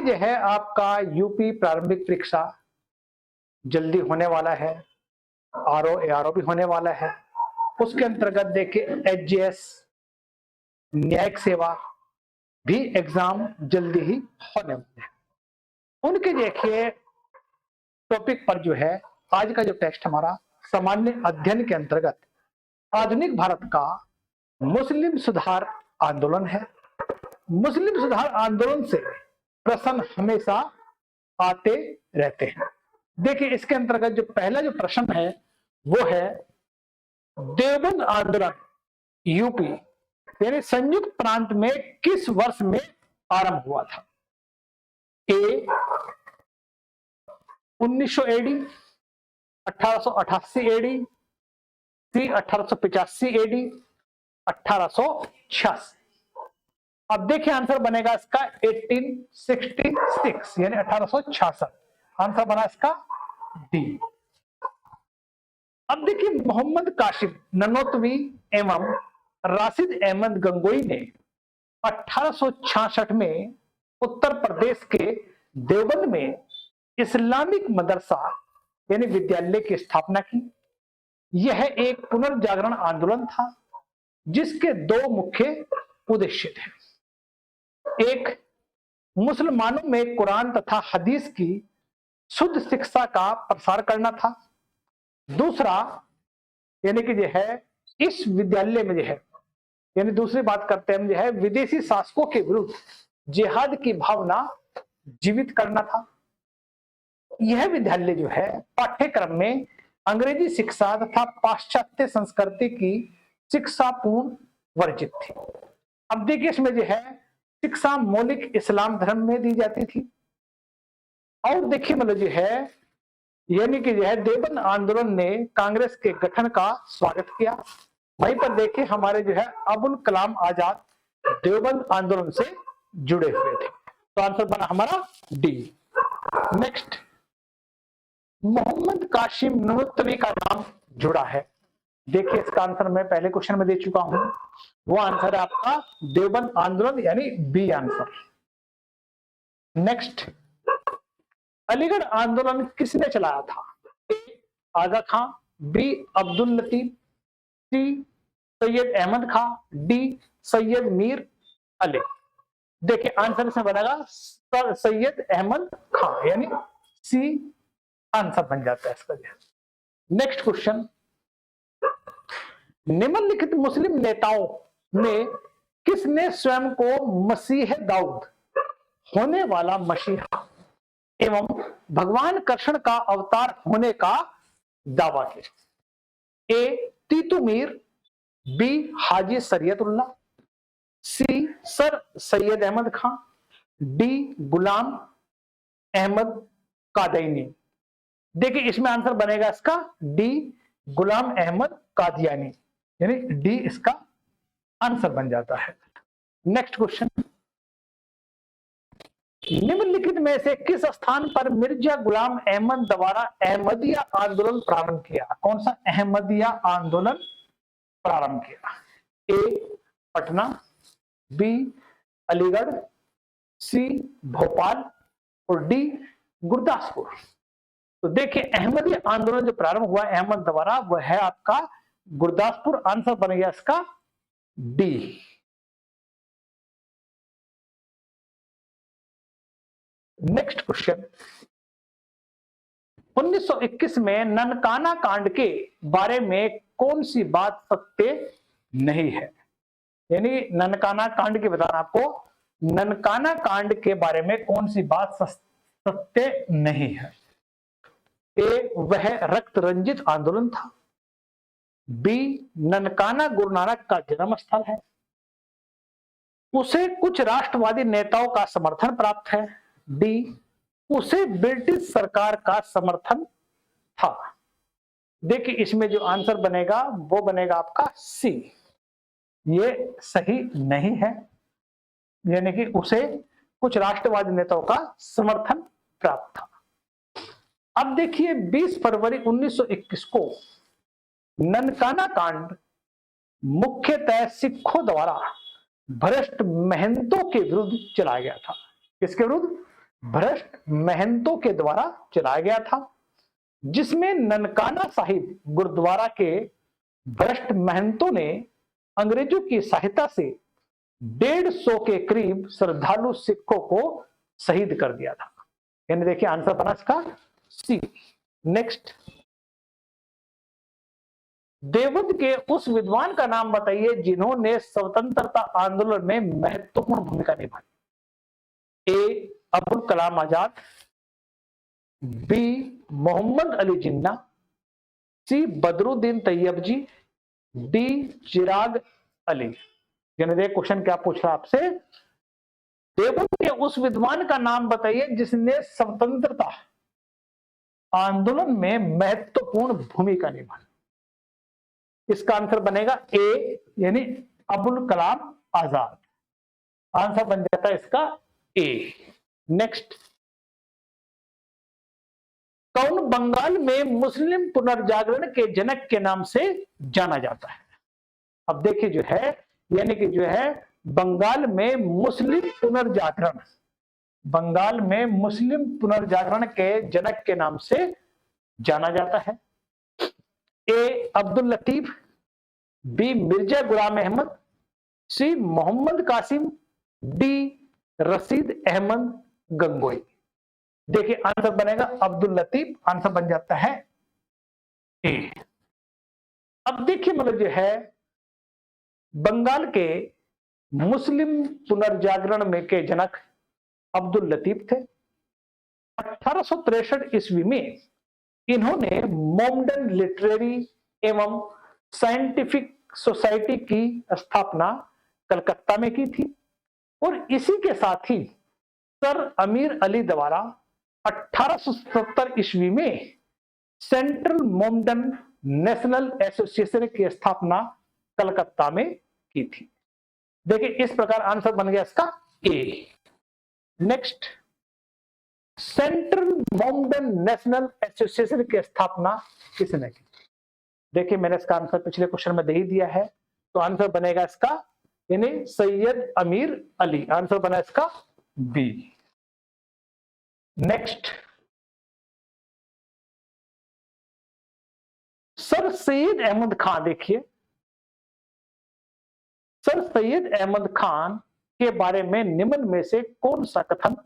जो है आपका यूपी प्रारंभिक परीक्षा जल्दी होने वाला है। आरओ एआरओ भी होने वाला है। उसके अंतर्गत देखिए एचजीएस न्यायिक सेवा भी एग्जाम जल्दी ही होने वाले हैं। उनके देखिए टॉपिक पर जो है आज का जो टेक्स्ट हमारा सामान्य अध्ययन के अंतर्गत आधुनिक भारत का मुस्लिम सुधार आंदोलन है। मुस्लिम सुधार आंदोलन से प्रश्न हमेशा आते रहते हैं। देखिए इसके अंतर्गत जो पहला जो प्रश्न है वो है देवबंद आंदोलन यूपी यानी संयुक्त प्रांत में किस वर्ष में आरंभ हुआ था? ए 1900 एडी, 1888 एडी, सी 1885 एडी, 1886। अब देखिए आंसर बनेगा इसका 1866 यानी 1866। आंसर बना इसका डी। अब देखिए मोहम्मद कासिम ननोतवी एवं राशिद अहमद गंगोई ने 1866 में उत्तर प्रदेश के देवबंद में इस्लामिक मदरसा यानी विद्यालय की स्थापना की। यह एक पुनर्जागरण आंदोलन था जिसके दो मुख्य उद्देश्य थे। एक, मुसलमानों में कुरान तथा हदीस की शुद्ध शिक्षा का प्रसार करना था। दूसरा यानी कि जो है इस विद्यालय में जो है यानी दूसरी बात करते हैं जो है विदेशी शासकों के विरुद्ध जिहाद की भावना जीवित करना था। यह विद्यालय जो है पाठ्यक्रम में अंग्रेजी शिक्षा तथा पाश्चात्य संस्कृति की शिक्षा पूर्ण वर्जित थी। अब देखिए इसमें जो है शिक्षा मौलिक इस्लाम धर्म में दी जाती थी। और देखिए मतलब जो है यानी कि जो है देवबंद आंदोलन ने कांग्रेस के गठन का स्वागत किया। वहीं पर देखिए हमारे जो है अबुल कलाम आजाद देवबंद आंदोलन से जुड़े हुए थे। तो आंसर बना हमारा डी। नेक्स्ट, मोहम्मद कासिम ननोतवी का नाम जुड़ा है। देखिए इसका आंसर मैं पहले क्वेश्चन में दे चुका हूं। वो आंसर है आपका देवबंद आंदोलन यानी बी आंसर। नेक्स्ट, अलीगढ़ आंदोलन किसने चलाया था? ए आगा खां, बी अब्दुल लतीफ, सी सैयद अहमद खां, डी सैयद मीर अली। देखिए आंसर इसमें बनेगा सैयद अहमद खां यानी सी आंसर बन जाता है इसका। नेक्स्ट क्वेश्चन, निम्नलिखित मुस्लिम नेताओं ने किसने स्वयं को मसीह दाऊद होने वाला मसीहा एवं भगवान कृष्ण का अवतार होने का दावा किया? ए तीतू मीर, बी हाजी शरीयतुल्लाह, सी सर सैयद अहमद खां, डी गुलाम अहमद कादियानी। देखिए इसमें आंसर बनेगा इसका डी गुलाम अहमद कादियानी यानी डी इसका आंसर बन जाता है। नेक्स्ट क्वेश्चन, निम्नलिखित में से किस स्थान पर मिर्जा गुलाम अहमद द्वारा अहमदिया आंदोलन प्रारंभ किया? कौन सा अहमदिया आंदोलन प्रारंभ किया? ए पटना, बी अलीगढ़, सी भोपाल और डी गुरदासपुर। तो देखिए अहमदिया आंदोलन जो प्रारंभ हुआ अहमद द्वारा वह है आपका गुरदासपुर। आंसर बन गया इसका डी। नेक्स्ट क्वेश्चन, 1921 में ननकाना कांड के बारे में कौन सी बात सत्य नहीं है? यानी ननकाना कांड की बताना आपको, ननकाना कांड के बारे में कौन सी बात सत्य नहीं है? ए वह रक्त रंजित आंदोलन था, बी ननकाना गुरु नानक का जन्म स्थल है, उसे कुछ राष्ट्रवादी नेताओं का समर्थन प्राप्त है, डी उसे ब्रिटिश सरकार का समर्थन था। देखिए इसमें जो आंसर बनेगा वो बनेगा आपका सी। ये सही नहीं है यानी कि उसे कुछ राष्ट्रवादी नेताओं का समर्थन प्राप्त था। अब देखिए 20 फरवरी 1921 को ननकाना कांड मुख्यतः सिखों द्वारा भ्रष्ट महंतों के विरुद्ध चलाया गया था। किसके विरुद्ध? भ्रष्ट महंतों के द्वारा चलाया गया था, जिसमें ननकाना साहिब गुरुद्वारा के भ्रष्ट महंतों ने अंग्रेजों की सहायता से 150 के करीब श्रद्धालु सिखों को शहीद कर दिया था। यानी देखिए आंसर बना इसका सी। नेक्स्ट, देवबंद के उस विद्वान का नाम बताइए जिन्होंने स्वतंत्रता आंदोलन में महत्वपूर्ण भूमिका निभाई। ए अब्दुल कलाम आजाद, बी मोहम्मद अली जिन्ना, सी बदरुद्दीन तैयब जी, डी चिराग अली। यानी देख क्वेश्चन क्या पूछ रहा आपसे, देवबंद के उस विद्वान का नाम बताइए जिसने स्वतंत्रता आंदोलन में महत्वपूर्ण भूमिका निभाई। इसका आंसर बनेगा ए, यानी अबुल कलाम आजाद। आंसर बन जाता है इसका ए। नेक्स्ट, कौन बंगाल में मुस्लिम पुनर्जागरण के जनक के नाम से जाना जाता है। अब देखिए जो है, यानी कि जो है बंगाल में मुस्लिम पुनर्जागरण, बंगाल में मुस्लिम पुनर्जागरण के जनक के नाम से जाना जाता है। ए अब्दुल लतीफ, बी मिर्जा गुलाम अहमद, सी मोहम्मद कासिम, डी रशीद अहमद गंगोई। देखिए आंसर बनेगा अब्दुल लतीफ। आंसर बन जाता है ए। अब देखिए मतलब जो है बंगाल के मुस्लिम पुनर्जागरण में के जनक अब्दुल लतीफ थे। 1863 ईस्वी में इन्होंने मोमडन लिटरेरी एवं साइंटिफिक सोसाइटी की स्थापना कलकत्ता में की थी और इसी के साथ ही सर अमीर अली द्वारा 1877 ईस्वी में सेंट्रल मोमडन नेशनल एसोसिएशन की स्थापना कलकत्ता में की थी। देखिए इस प्रकार आंसर बन गया इसका ए। नेक्स्ट, सेंट्रल मोमडन नेशनल एसोसिएशन की स्थापना किसने की। देखिए मैंने इसका आंसर पिछले क्वेश्चन में दे ही दिया है, तो आंसर बनेगा इसका यानी सैयद अमीर अली। आंसर बना इसका B. Next, sir Syed Ahmad Khan. देखिए सर सैयद अहमद खान के बारे में निम्न में से कौन सा कथन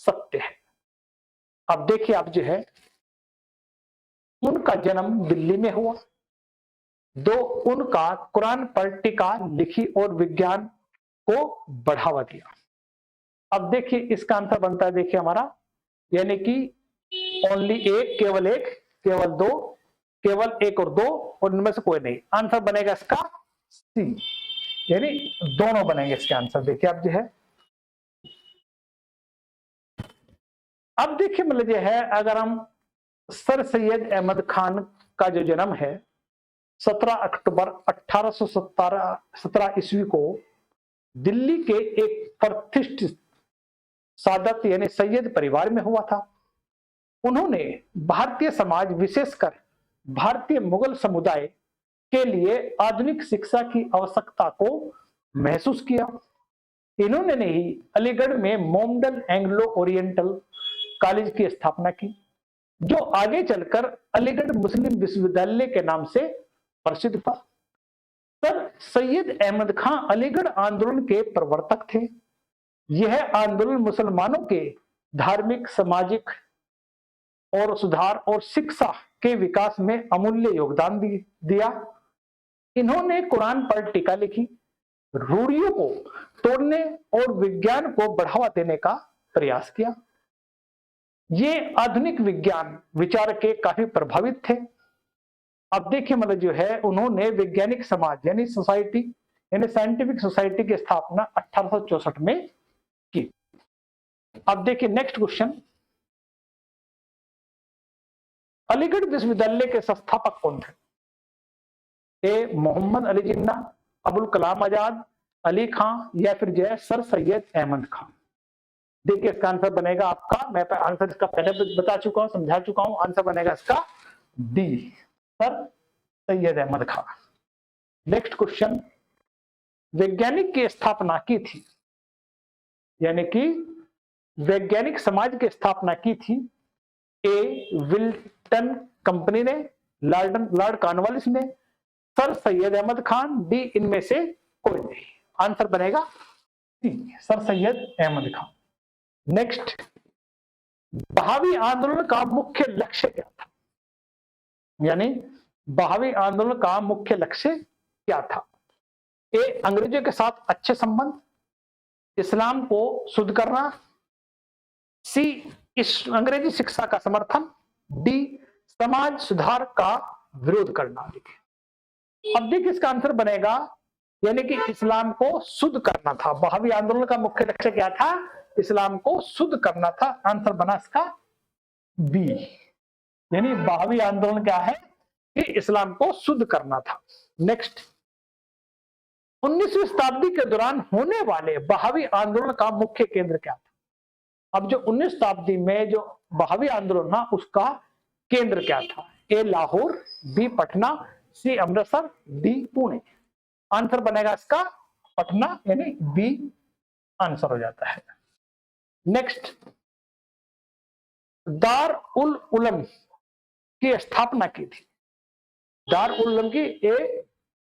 सत्य है। अब देखिए आप जो है, उनका जन्म दिल्ली में हुआ, दो उनका कुरान पर टीका लिखी और विज्ञान को बढ़ावा दिया। अब देखिए इसका आंसर बनता है देखिए हमारा, यानी कि ओनली एक, केवल एक, केवल दो, केवल एक और दो, और इनमें से कोई नहीं। आंसर बनेगा इसका सी, यानी दोनों बनेंगे इसके आंसर। देखिए आप जो है, अब देखिए मतलब ये है, अगर हम सर सैयद अहमद खान का जो जन्म है 17 अक्टूबर 1817 ईस्वी को दिल्ली के एक प्रतिष्ठित सादत यानी सैयद परिवार में हुआ था। उन्होंने भारतीय समाज, विशेषकर भारतीय मुगल समुदाय के लिए आधुनिक शिक्षा की आवश्यकता को महसूस किया। इन्होंने ने ही अलीगढ़ में मोमडन एंग्लो ओरिएंटल कॉलेज की स्थापना की, जो आगे चलकर अलीगढ़ मुस्लिम विश्वविद्यालय के नाम से प्रसिद्ध था। सर सैयद अहमद खान अलीगढ़ आंदोलन के प्रवर्तक थे। यह आंदोलन मुसलमानों के धार्मिक, सामाजिक और सुधार और शिक्षा के विकास में अमूल्य योगदान दिया। इन्होंने कुरान पर टीका लिखी, रूढ़ियों को तोड़ने और विज्ञान को बढ़ावा देने का प्रयास किया। ये आधुनिक विज्ञान विचार के काफी प्रभावित थे। अब देखिए मतलब जो है, उन्होंने वैज्ञानिक समाज यानी सोसाइटी यानी साइंटिफिक सोसाइटी की स्थापना 1864 में की। अब देखिए नेक्स्ट क्वेश्चन, अलीगढ़ विश्वविद्यालय के संस्थापक कौन थे। ए मोहम्मद अली जिन्ना, अबुल कलाम आजाद, अली खां, या फिर जो है सर सैयद अहमद खान। देखिए इसका आंसर बनेगा आपका, मैं आंसर इसका पहले बता चुका हूं, समझा चुका हूं। आंसर बनेगा इसका D, sir Syed Ahmad Khan. Next question, वैज्ञानिक की स्थापना की थी, यानी कि वैज्ञानिक समाज की स्थापना की थी? ए विल्टन कंपनी ने, लॉर्ड कॉर्नवालिस ने, सर सैयद अहमद खान, डी इनमें से कोई नहीं। आंसर बनेगा सी, सर सैयद अहमद खान। नेक्स्ट, बहावी आंदोलन का मुख्य लक्ष्य क्या था? यानी बहावी आंदोलन का मुख्य लक्ष्य क्या था? ए अंग्रेजों के साथ अच्छे संबंध, इस्लाम को शुद्ध करना, सी इस अंग्रेजी शिक्षा का समर्थन, डी समाज सुधार का विरोध करना। अब देखिए इसका आंसर बनेगा, यानी कि इस्लाम को शुद्ध करना था। बहावी आंदोलन का मुख्य लक्ष्य क्या था? इस्लाम को शुद्ध करना था। आंसर बना इसका बी, यानी बहावी आंदोलन क्या है कि इस्लाम को शुद्ध करना था। नेक्स्ट, 19वीं शताब्दी के दौरान होने वाले बहावी आंदोलन का मुख्य केंद्र क्या था? अब जो 19वीं शताब्दी में जो बहावी आंदोलन था उसका केंद्र क्या था? ए लाहौर, बी पटना, सी अमृतसर, डी पुणे। आंसर बनेगा इसका पटना, यानी बी आंसर हो जाता है। नेक्स्ट, दार उल उलम की स्थापना की थी। दार उल उलम की ए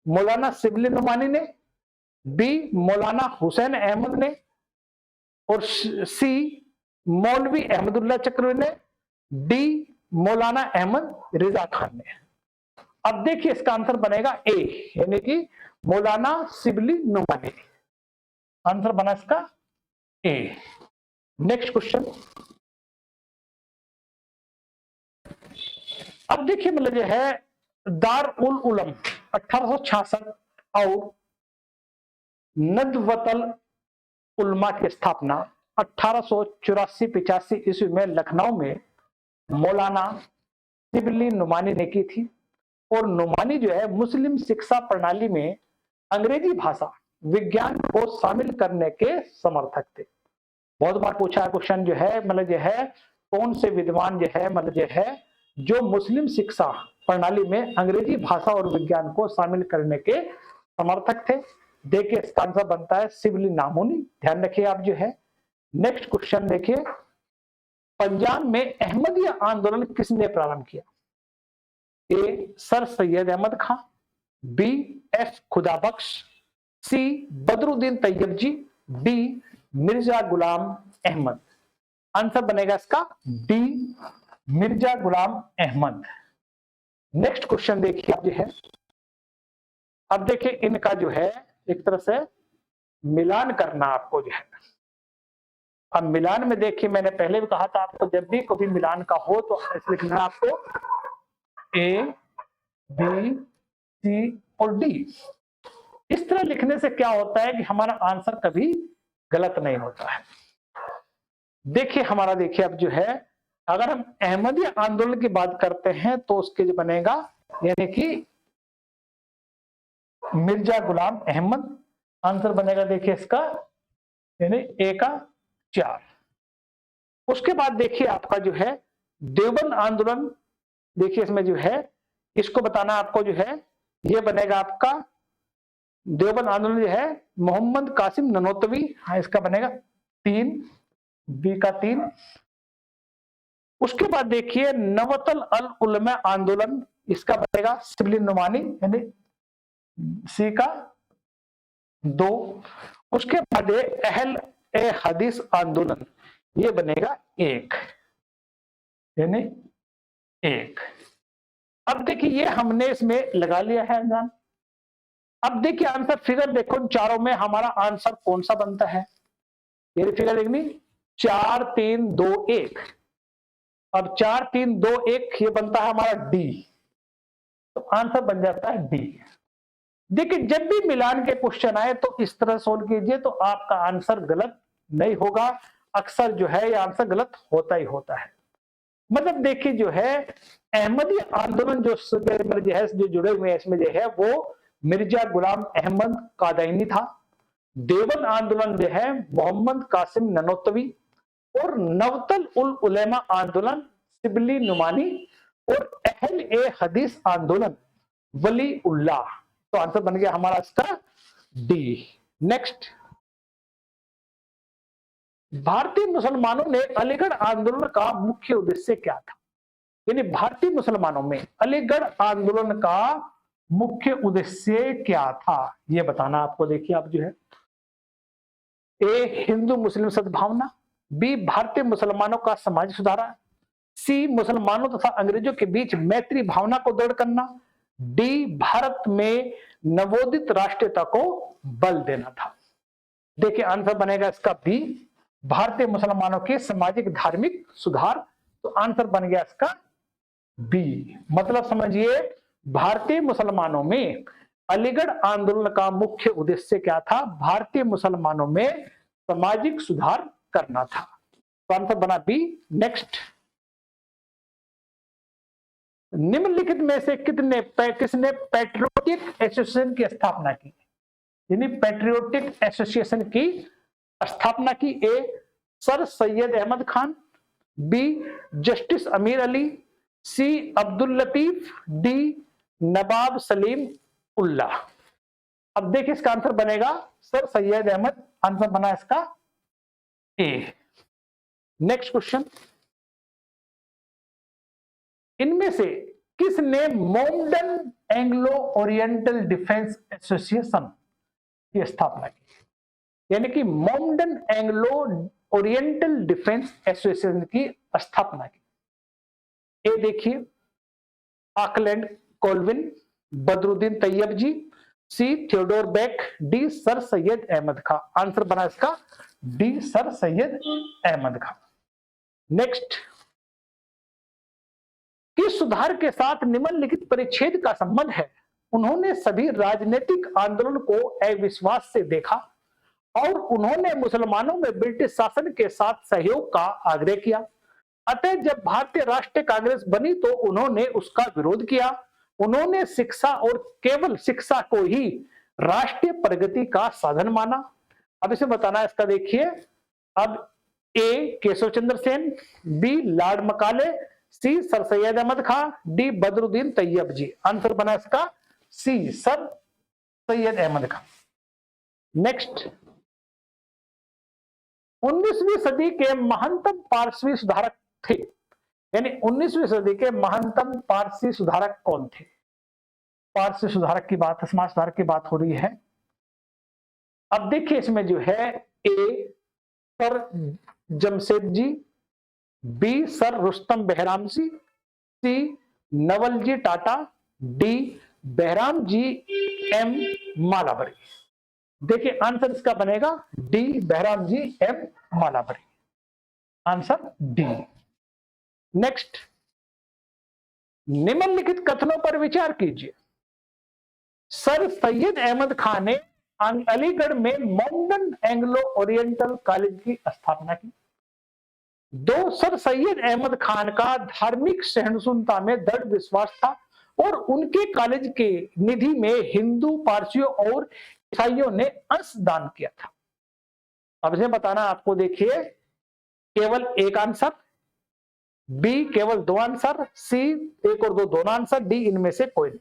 मौलाना शिबली नुमानी ने, बी मौलाना हुसैन अहमद ने, और सी मौलवी अहमदुल्लाह चक्रवी ने, डी मौलाना अहमद रिजा खान ने। अब देखिए इसका आंसर बनेगा ए, यानी कि मौलाना शिबली नुमानी। आंसर बना इसका ए। नेक्स्ट क्वेश्चन, अब देखिए मतलब यह है दार उल उलम 1866 और नदवतल उलमा की स्थापना 1884-85 ईस्वी में लखनऊ में मौलाना शिबली नुमानी ने की थी। और नुमानी जो है मुस्लिम शिक्षा प्रणाली में अंग्रेजी भाषा विज्ञान को शामिल करने के समर्थक थे। बहुत बार पूछा है क्वेश्चन जो है मतलब जो है कौन से विद्वान जो है मतलब जो है जो मुस्लिम शिक्षा प्रणाली में अंग्रेजी भाषा और विज्ञान को शामिल करने के समर्थक थे। देखिए इसका आंसर बनता है शिबली नुमानी, ध्यान रखिए आप जो है। नेक्स्ट क्वेश्चन देखिए, पंजाब में अहमदिया आंदोलन किसने प्रारंभ किया? A Sir Syed Ahmad Khan, B F Khudabakhsh, C Badruddin Tyabji, D Mirza Ghulam Ahmad. Answer बनेगा इसका D Mirza Ghulam Ahmad. Next question देखिए आप जो है, अब देखिए इनका जो है एक तरह से मिलान करना आपको जो है। अब मिलान में देखिए मैंने पहले भी कहा था आपको जब भी कभी मिलान का हो तो ऐसे लिखना है आपको ए बी सी और डी। इस तरह लिखने से क्या होता है कि हमारा आंसर कभी गलत नहीं होता है। देखिए हमारा देखिए अब जो है अगर हम अहमदिया आंदोलन की बात करते हैं तो उसके जो बनेगा यानी कि मिर्जा गुलाम अहमद। आंसर बनेगा देखिए इसका यानी ए का 4। उसके बाद देखिए आपका जो है देवबंद आंदोलन, देखिए इसमें जो है इसको बताना आपको जो है ये बनेगा आपका देवबंद आंदोलन जो है मोहम्मद कासिम ननोतवी। हाँ इसका बनेगा 3, बी का 3। उसके बाद देखिए नवतल अल उलमा आंदोलन, इसका बनेगा शिबली नुमानी यानी सी का 2। उसके बाद अहल ए हदीस आंदोलन, ये बनेगा 1 यानी 1। अब देखिए ये हमने इसमें लगा लिया है अनजान। अब देखिए आंसर फिगर देखो इन चारों में हमारा आंसर कौन सा बनता है। ये फिगर देखनी 4 3 2 1। अब 4 3 2 1 ये बनता है हमारा डी, तो आंसर बन जाता है डी। देखिए जब भी मिलान के क्वेश्चन आए तो इस तरह सोल्व कीजिए तो आपका आंसर गलत नहीं होगा। अक्सर जो है ये आंसर गलत होता ही होता है। मतलब देखिए जो है अहमदी आंदोलन जो है जो जुड़े हुए हैं इसमें जो है वो मिर्जा गुलाम अहमद कादयानी था। देवबंद आंदोलन जो है मोहम्मद कासिम ननोतवी और नवतल उल उलमा आंदोलन शिबली नुमानी और अहल ए हदीस आंदोलन वली उल्लाह। तो आंसर बन गया हमारा इसका डी। नेक्स्ट भारतीय मुसलमानों ने अलीगढ़ आंदोलन का मुख्य उद्देश्य क्या था? यानी भारतीय मुसलमानों में अलीगढ़ आंदोलन का मुख्य उद्देश्य क्या था, यह बताना आपको। देखिए आप जो है, ए हिंदू मुस्लिम सद्भावना, बी भारतीय मुसलमानों का समाज सुधारा, सी मुसलमानों तथा अंग्रेजों के बीच मैत्री भावना को दृढ़ करना, डी भारत में नवोदित राष्ट्रीयता को बल देना था। देखिए आंसर बनेगा इसका बी, भारतीय मुसलमानों के सामाजिक धार्मिक सुधार। तो आंसर बन गया इसका बी। मतलब समझिए, भारतीय मुसलमानों में अलीगढ़ आंदोलन का मुख्य उद्देश्य क्या था? भारतीय मुसलमानों में सामाजिक सुधार करना था। तो आंसर बना बी। नेक्स्ट, निम्नलिखित में से किसने पैट्रियोटिक एसोसिएशन की स्थापना की? यानी पैट्रियोटिक एसोसिएशन की स्थापना की। A Sir Syed Ahmad Khan, B justice Ameer Ali, C Abdul Latif, D Nawab Salimullah. अब देखिए इसका आंसर बनेगा सर सैयद अहमद। आंसर बना इसका ए। नेक्स्ट क्वेश्चन, इनमें से किसने Mohammedan Anglo Oriental Defence Association की स्थापना की? यानी कि Mohammedan Anglo Oriental Defence Association की स्थापना की। ए देखिए Auckland Colvin, Badruddin Tyabji, C Theodore Beck, D sir Syed Ahmad Khan. Answer बना इसका D sir Syed Ahmad Khan. Next, किस सुधार के साथ निम्नलिखित परिच्छेद का संबंध है? उन्होंने सभी राजनीतिक आंदोलन को अविश्वास से देखा और उन्होंने मुसलमानों में ब्रिटिश शासन के साथ सहयोग का आग्रह किया। अतः जब भारतीय राष्ट्रीय कांग्रेस बनी तो उन्होंने उसका विरोध किया। उन्होंने शिक्षा और केवल शिक्षा को ही राष्ट्रीय प्रगति का साधन माना। अब इसे बताना इसका देखिए। अब ए Keshav Chandra Sen, B Lord Macaulay, सी सर सैयद अहमद खां, डी बदरुद्दीन तैयब जी। आंसर बना इसका सी सर सैयद अहमद खां। नेक्स्ट, 19वीं सदी के महानतम पारसी सुधारक थे। यानी 19वीं सदी के महानतम पारसी सुधारक कौन थे? पारसी सुधारक की बात, समाज सुधारक की बात हो रही है। अब देखिए इसमें जो है, A Sir Jamshedji, B Sir Rustom Behramji, C Navalji Tata, D Behramji M Malabari. देखिए आंसर इसका बनेगा D Behramji M Malabari. Answer D. Next, निम्नलिखित कथनों पर विचार कीजिए। सर सैयद अहमद खान ने अलीगढ़ में मोमडन एंग्लो ओरिएंटल कॉलेज की स्थापना की। दो, सर सैयद अहमद खान का धार्मिक सहिष्णुता में दृढ़ विश्वास था और उनके कॉलेज के निधि में हिंदू, पारसियों और ईसाइयों ने अंश दान किया था। अब इसे बताना आपको। देखिए केवल एक आंसर, बी केवल दो आंसर, सी एक और दो दोनों आंसर, डी इनमें से कोई नहीं।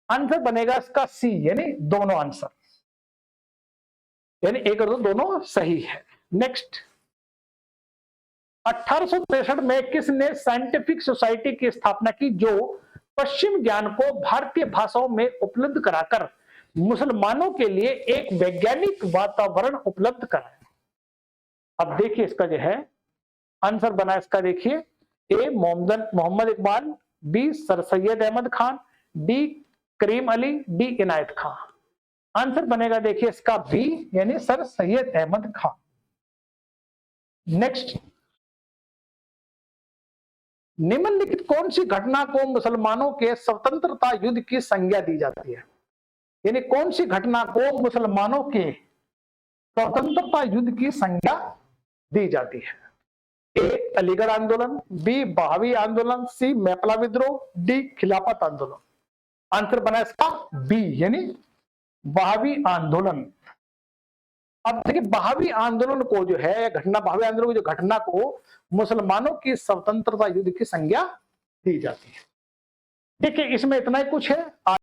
आंसर बनेगा इसका सी, यानी दोनों आंसर, यानी एक और दो दोनों सही है। नेक्स्ट, 1863 में किसने साइंटिफिक सोसाइटी की स्थापना की जो पश्चिम ज्ञान को भारतीय भाषाओं में उपलब्ध कराकर मुसलमानों के लिए एक वैज्ञानिक वातावरण उपलब्ध कराया? अब देखिए इसका जो है आंसर बना इसका। देखिए A Mohammad Iqbal, B Sir Syed Ahmad Khan, D Karim Ali, D Inayat Khan. Answer बनेगा देखिए इसका बी, यानी सर सैयद अहमद खान। नेक्स्ट, निम्नलिखित कौन सी घटना को मुसलमानों के स्वतंत्रता युद्ध की संज्ञा दी जाती है? यानी कौन सी घटना को मुसलमानों के स्वतंत्रता युद्ध की संज्ञा दी जाती है? ए अलीगढ़ आंदोलन, बी बहावी आंदोलन, सी मैपला विद्रोह, डी खिलाफत आंदोलन। आंसर बना इसका बी, यानी बहावी आंदोलन। अब देखिए बहावी आंदोलन को जो है घटना, बहावी आंदोलन की जो घटना को मुसलमानों की स्वतंत्रता युद्ध की संज्ञा दी जाती है। देखिए इसमें इतना ही कुछ है।